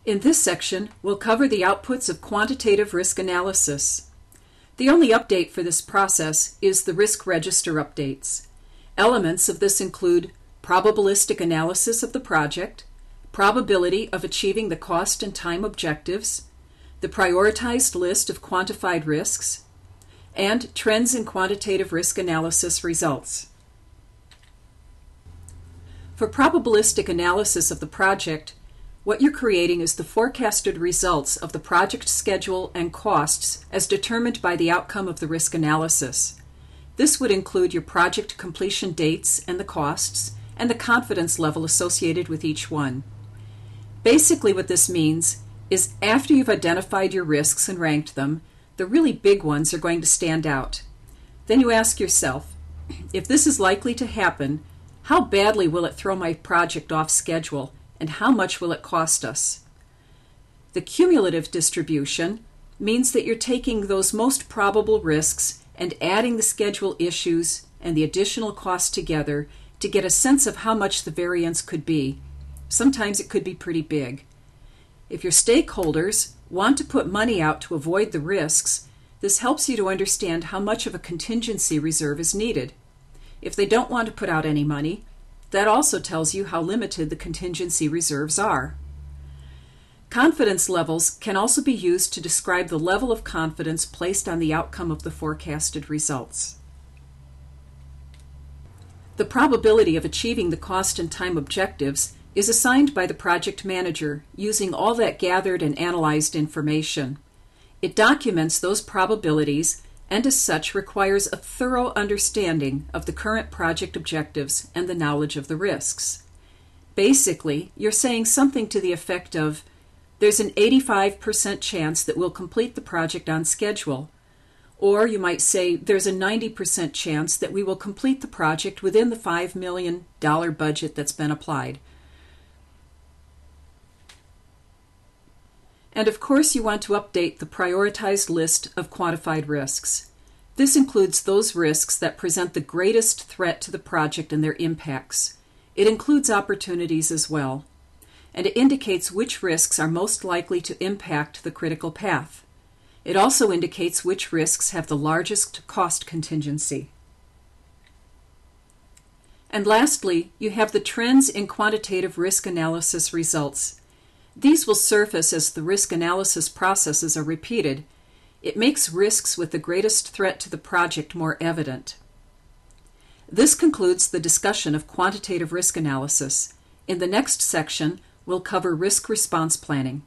In this section, we'll cover the outputs of quantitative risk analysis. The only update for this process is the risk register updates. Elements of this include probabilistic analysis of the project, probability of achieving the cost and time objectives, the prioritized list of quantified risks, and trends in quantitative risk analysis results. For probabilistic analysis of the project, what you're creating is the forecasted results of the project schedule and costs as determined by the outcome of the risk analysis. This would include your project completion dates and the costs, and the confidence level associated with each one. Basically what this means is after you've identified your risks and ranked them, the really big ones are going to stand out. Then you ask yourself, if this is likely to happen, how badly will it throw my project off schedule, and how much will it cost us? The cumulative distribution means that you're taking those most probable risks and adding the schedule issues and the additional costs together to get a sense of how much the variance could be. Sometimes it could be pretty big. If your stakeholders want to put money out to avoid the risks, this helps you to understand how much of a contingency reserve is needed. If they don't want to put out any money, that also tells you how limited the contingency reserves are. Confidence levels can also be used to describe the level of confidence placed on the outcome of the forecasted results. The probability of achieving the cost and time objectives is assigned by the project manager using all that gathered and analyzed information. It documents those probabilities and as such requires a thorough understanding of the current project objectives and the knowledge of the risks. Basically, you're saying something to the effect of, there's an 85% chance that we'll complete the project on schedule. Or you might say, there's a 90% chance that we will complete the project within the $5 million budget that's been applied. And of course you want to update the prioritized list of quantified risks. This includes those risks that present the greatest threat to the project and their impacts. It includes opportunities as well. And it indicates which risks are most likely to impact the critical path. It also indicates which risks have the largest cost contingency. And lastly, you have the trends in quantitative risk analysis results. These will surface as the risk analysis processes are repeated. It makes risks with the greatest threat to the project more evident. This concludes the discussion of quantitative risk analysis. In the next section, we'll cover risk response planning.